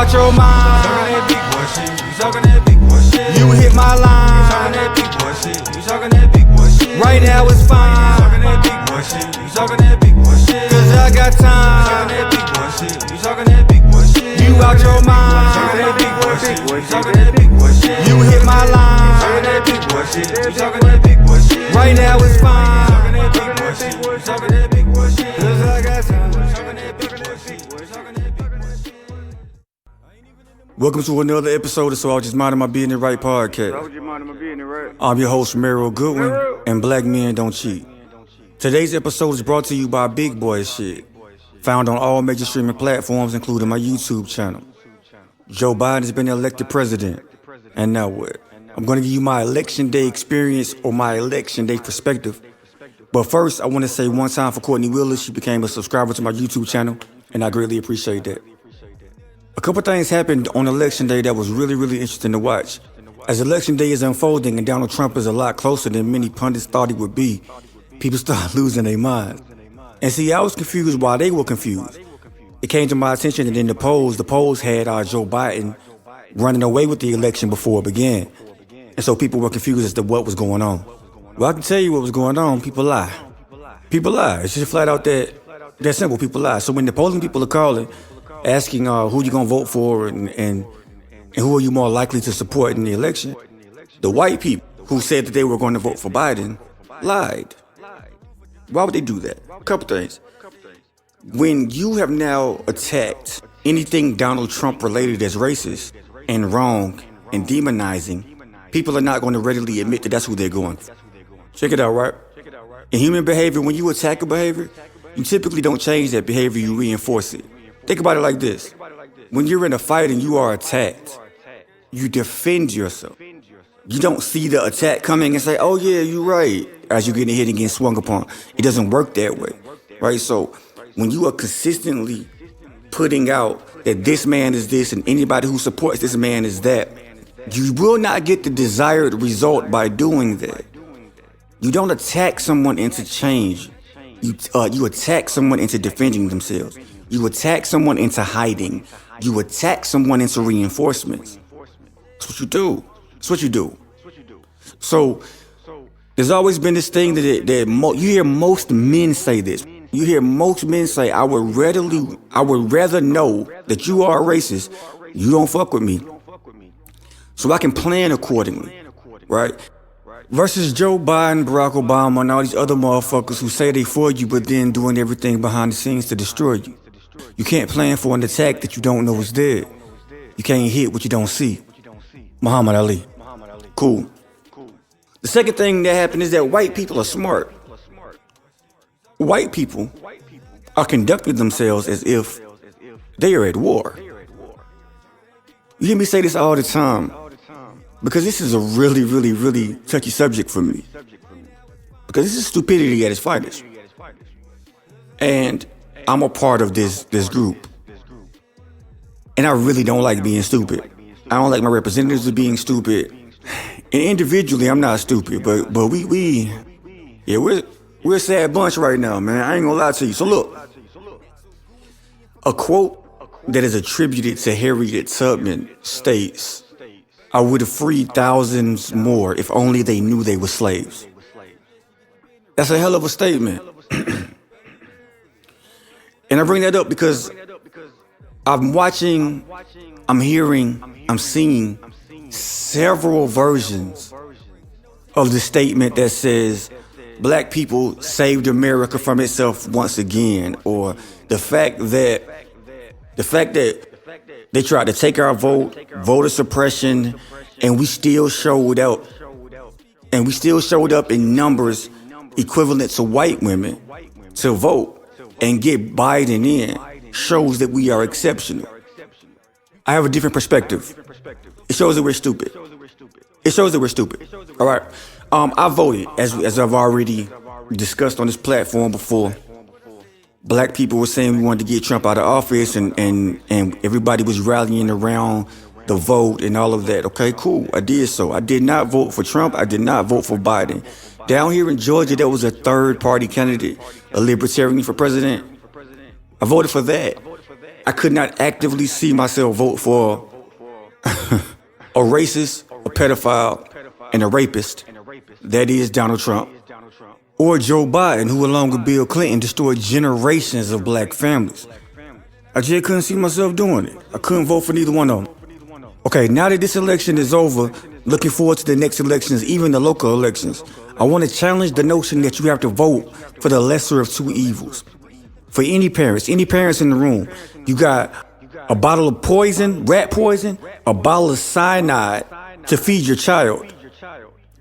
out your mind. You talking that big boy shit. You hit my line. You talking that big boy shit. You talking that big boy shit. Right now it's You fine. talking that big boy shit. You talking that big boy shit. Cause I got You talking time. that big boy shit. You talking that big boy shit. You out your You talking mind. that big boy shit. You talking that big boy shit. You hit my You talking line. that big boy shit. You talking that big boy shit. Right now it's You fine. talking that big boy shit. You talking that big boy shit. Cause I got time. You talking that big boy shit. You talking that big boy shit. Welcome to another episode of So I Was Just Minding My Business Right podcast. I'm your host, Merrill Goodwin, and Black Men Don't Cheat. Today's episode is brought to you by Big Boy Shit, found on all major streaming platforms, including my YouTube channel. Joe Biden has been elected president, and now what? I'm going to give you my election day experience or my election day perspective. But first, I want to say one time for Courtney Willis. She became a subscriber to my YouTube channel, and I greatly appreciate that. A couple things happened on election day that was really, really interesting to watch. As election day is unfolding and Donald Trump is a lot closer than many pundits thought he would be, people start losing their minds. And see, I was confused while they were confused. It came to my attention that in the polls had Joe Biden running away with the election before it began. And so people were confused as to what was going on. Well, I can tell you what was going on. People lie. People lie. It's just flat out that simple. People lie. So when the polling people are calling, asking who you gonna vote for and who are you more likely to support in the election, the white people who said that they were going to vote for Biden lied. Why would they do that? A couple things. When you have now attacked anything Donald Trump related as racist and wrong and demonizing, people are not going to readily admit that that's who they're going for. Check it out, right? In human behavior, when you attack a behavior, you typically don't change that behavior, you reinforce it. Think about it like this. When you're in a fight and you are attacked, you defend yourself. You don't see the attack coming and say, oh yeah, you're right, as you're getting hit and getting swung upon. It doesn't work that way, right? So when you are consistently putting out that this man is this and anybody who supports this man is that, you will not get the desired result by doing that. You don't attack someone into change. You attack someone into defending themselves. You attack someone into hiding. You attack someone into reinforcements. That's what you do. That's what you do. So there's always been this thing that you hear most men say this. You hear most men say, I would rather know that you are a racist. You don't fuck with me, so I can plan accordingly, right? Versus Joe Biden, Barack Obama, and all these other motherfuckers who say they for you, but then doing everything behind the scenes to destroy you. You can't plan for an attack that you don't know is there. You can't hit what you don't see. Muhammad Ali. Cool. The second thing that happened is that white people are smart. White people are conducting themselves as if they are at war. You hear me say this all the time because this is a really, really, really touchy subject for me. Because this is stupidity at its finest. And I'm a part of this group. And I really don't like being stupid. I don't like my representatives being stupid. And individually, I'm not stupid, but we're a sad bunch right now, man. I ain't gonna lie to you. So look, a quote that is attributed to Harriet Tubman states, I would have freed thousands more if only they knew they were slaves. That's a hell of a statement. And I bring that up because I'm watching, I'm hearing, I'm seeing several versions of the statement that says black people saved America from itself once again, or the fact that they tried to take our vote, voter suppression, and we still showed up. And we still showed up in numbers equivalent to white women to vote and get Biden in, shows that we are exceptional. I have a different perspective. It shows that we're stupid. It shows that we're stupid. All right. I voted, as I've already discussed on this platform before. Black people were saying we wanted to get Trump out of office, and everybody was rallying around the vote and all of that. Okay, cool. I did so. I did not vote for Trump. I did not vote for Biden. Down here in Georgia, there was a third party candidate, a libertarian for president. I voted for that. I could not actively see myself vote for a racist, a pedophile, and a rapist. That is Donald Trump. Or Joe Biden, who along with Bill Clinton destroyed generations of black families. I just couldn't see myself doing it. I couldn't vote for neither one of them. Okay, now that this election is over, looking forward to the next elections, even the local elections, I want to challenge the notion that you have to vote for the lesser of two evils. For any parents in the room, you got a bottle of poison, rat poison, a bottle of cyanide to feed your child,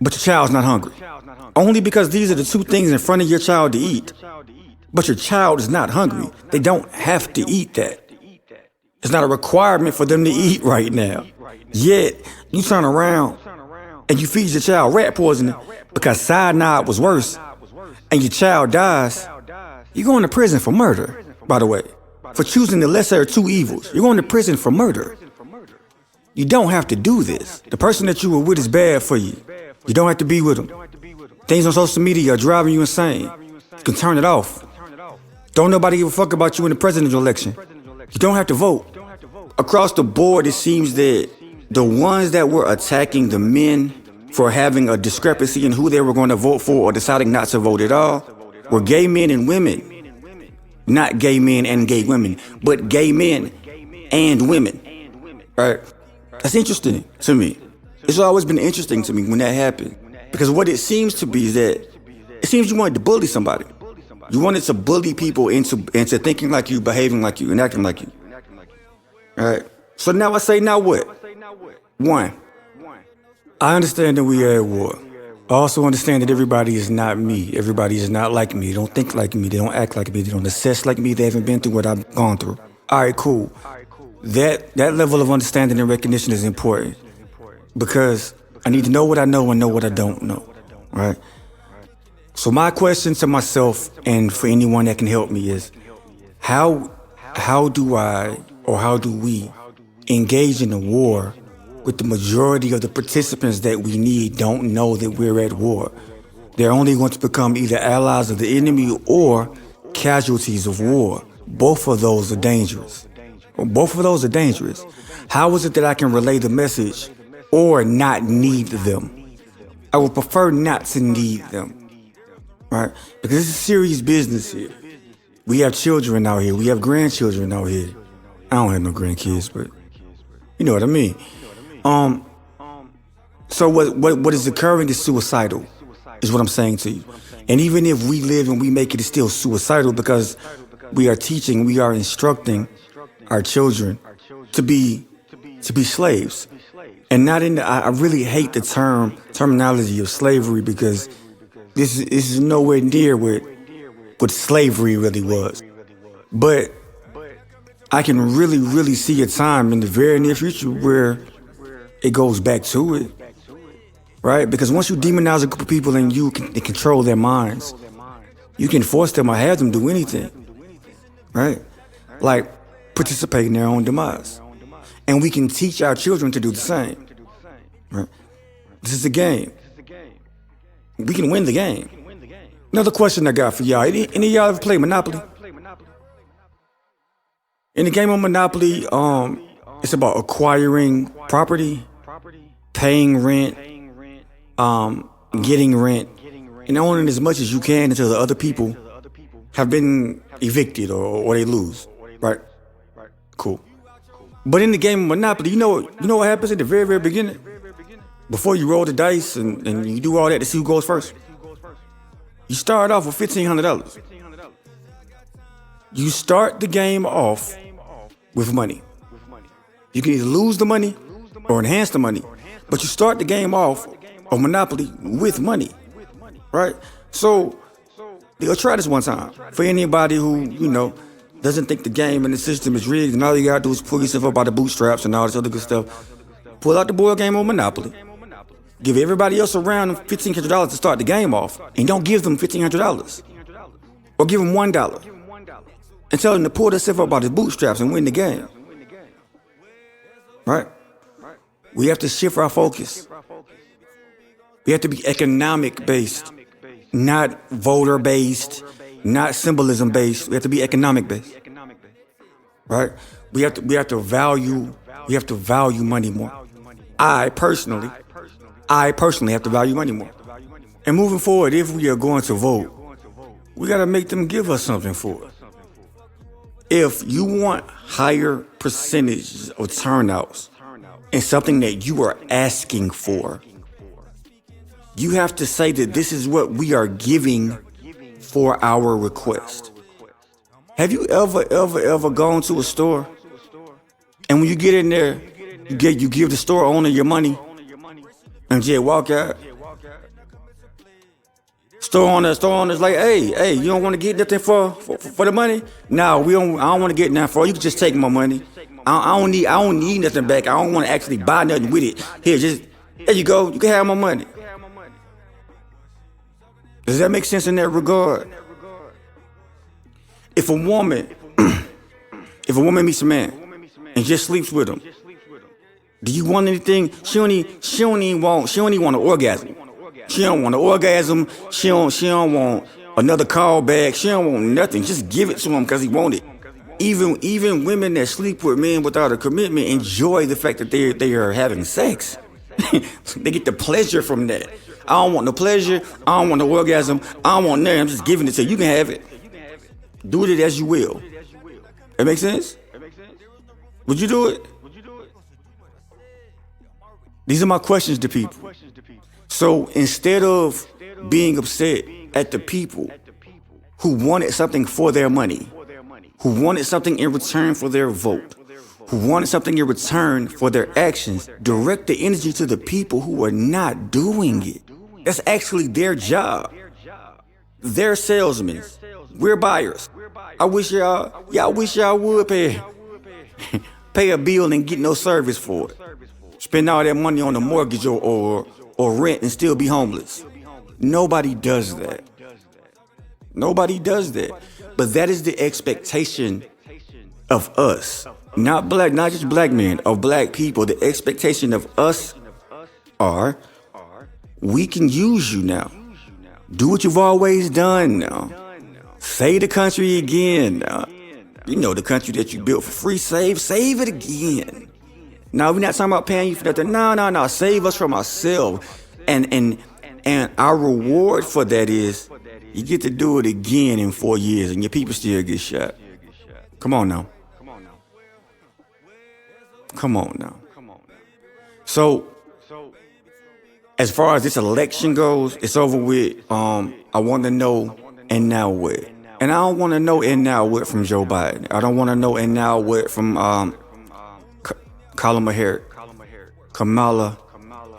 but your child's not hungry. Only because these are the two things in front of your child to eat. But your child is not hungry. They don't have to eat that. It's not a requirement for them to eat right now. Yet, you turn around and you feed your child rat poisoning because cyanide was worse, and your child dies. You're going to prison for murder, by the way. For choosing the lesser of two evils. You're going to prison for murder. You don't have to do this. The person that you were with is bad for you. You don't have to be with them. Things on social media are driving you insane. You can turn it off. Don't nobody give a fuck about you in the presidential election. You don't have to vote. Across the board, it seems that the ones that were attacking the men for having a discrepancy in who they were going to vote for or deciding not to vote at all were gay men and women. Not gay men and gay women, but gay men and women. Right? That's interesting to me. It's always been interesting to me when that happened. Because what it seems to be is that it seems you wanted to bully somebody. You wanted to bully people into thinking like you, behaving like you, and acting like you. All right? So now I say, now what? One, I understand that we are at war. I also understand that everybody is not me. Everybody is not like me. They don't think like me. They don't act like me. They don't assess like me. They haven't been through what I've gone through. All right, cool. That level of understanding and recognition is important because I need to know what I know and know what I don't know, right? So my question to myself and for anyone that can help me is, how do I or how do we engage in a war with the majority of the participants that we need don't know that we're at war? They're only going to become either allies of the enemy or casualties of war. Both of those are dangerous. Both of those are dangerous. How is it that I can relay the message or not need them? I would prefer not to need them, right? Because it's a serious business here. We have children out here. We have grandchildren out here. I don't have no grandkids, but you know what I mean. So what is occurring is suicidal, is what I'm saying to you. And even if we live and we make it, it's still suicidal because we are teaching, we are instructing our children to be slaves. And not in the, I really hate the terminology of slavery because this is nowhere near what slavery really was. But I can really, really see a time in the very near future where it goes back to it, right? Because once you demonize a group of people and you can control their minds, you can force them or have them do anything, right? Like participate in their own demise. And we can teach our children to do the same, right? This is a game. We can win the game. Another question I got for y'all. Any of y'all ever play Monopoly? In the game of Monopoly, it's about acquiring property, paying rent, getting rent, and owning as much as you can until the other people have been evicted or they lose, right? Cool. But in the game of Monopoly, you know what happens at the very, very beginning? Before you roll the dice and you do all that to see who goes first. You start off with $1,500. You start the game off with money. You can either lose the money or enhance the money, but you start the game off of Monopoly with money, right? So, you'll try this one time. For anybody who, doesn't think the game and the system is rigged and all you gotta do is pull yourself up by the bootstraps and all this other good stuff, pull out the board game on Monopoly. Give everybody else around $1,500 to start the game off, and don't give them $1,500. Or give them $1. And tell them to pull themselves up by the bootstraps and win the game. Right? We have to shift our focus. We have to be economic-based, not voter-based, not symbolism-based. We have to be economic-based. right? We have to value money more. I personally have to value money more. And moving forward, if we are going to vote, we got to make them give us something for it. If you want higher percentages of turnouts and something that you are asking for, you have to say that this is what we are giving for our request. Have you ever gone to a store and when you get in there, you give the store owner your money and just walk out? Store owner's like, hey, you don't want to get nothing for the money? No, I don't want to get nothing for it. You can just take my money. I don't need nothing back. I don't want to actually buy nothing with it. There you go. You can have my money. Does that make sense in that regard? If a woman meets a man and just sleeps with him, do you want anything? She don't even want an orgasm. She don't want an orgasm. She don't want another call back. She don't want nothing. Just give it to him because he want it. Even women that sleep with men without a commitment enjoy the fact that they are having sex. They get the pleasure from that. I don't want no pleasure. I don't want no orgasm. I don't want nothing. I'm just giving it to you. You can have it. Do with it as you will. That make sense? Would you do it? These are my questions to people. So instead of being upset at the people who wanted something for their money, who wanted something in return for their vote, who wanted something in return for their actions, direct the energy to the people who are not doing it. That's actually their job. They're salesmen. We're buyers. I wish y'all would pay a bill and get no service for it. Spend all that money on a mortgage or rent and still be homeless. Nobody does that. Nobody does that. But that is the expectation of us. Not just black men, of black people. The expectation of us are, we can use you now. Do what you've always done now. Save the country again now. You know, the country that you built for free, save it again. Now, we're not talking about paying you for nothing. No. Save us from ourselves. And our reward for that is you get to do it again in 4 years and your people still get shot. Come on now. So, as far as this election goes, it's over with. I want to know, and now what? And I don't want to know and now what from Joe Biden. I don't want to know and now what from Kamala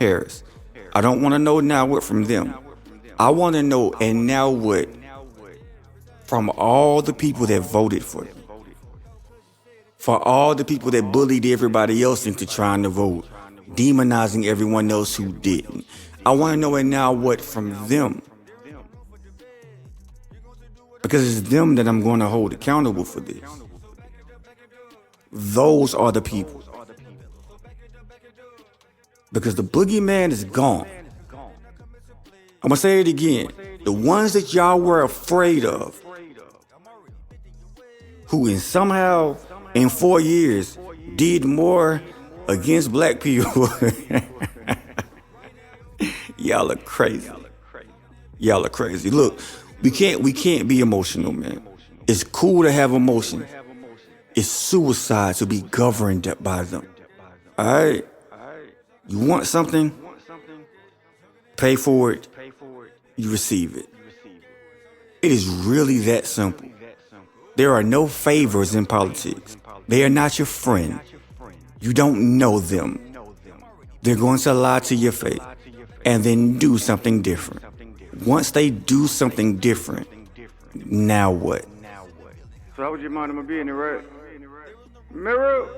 Harris. I don't want to know now what from them. I want to know and now what from all the people that voted for them. For all the people that bullied everybody else into trying to vote, demonizing everyone else who didn't. I want to know and now what from them. Because it's them that I'm going to hold accountable for this. Those are the people. Because the boogeyman is gone. I'm going to say it again. The ones that y'all were afraid of, who somehow in 4 years did more against black people. Y'all are crazy. Y'all are crazy. Look, we can't be emotional, man. It's cool to have emotions. It's suicide to be governed by them. All right? You want something? Pay for it. You receive it. It is really that simple. There are no favors in politics. They are not your friend. You don't know them. They're going to lie to your face and then do something different. Once they do something different, now what? So how would you mind him being right? Mirror.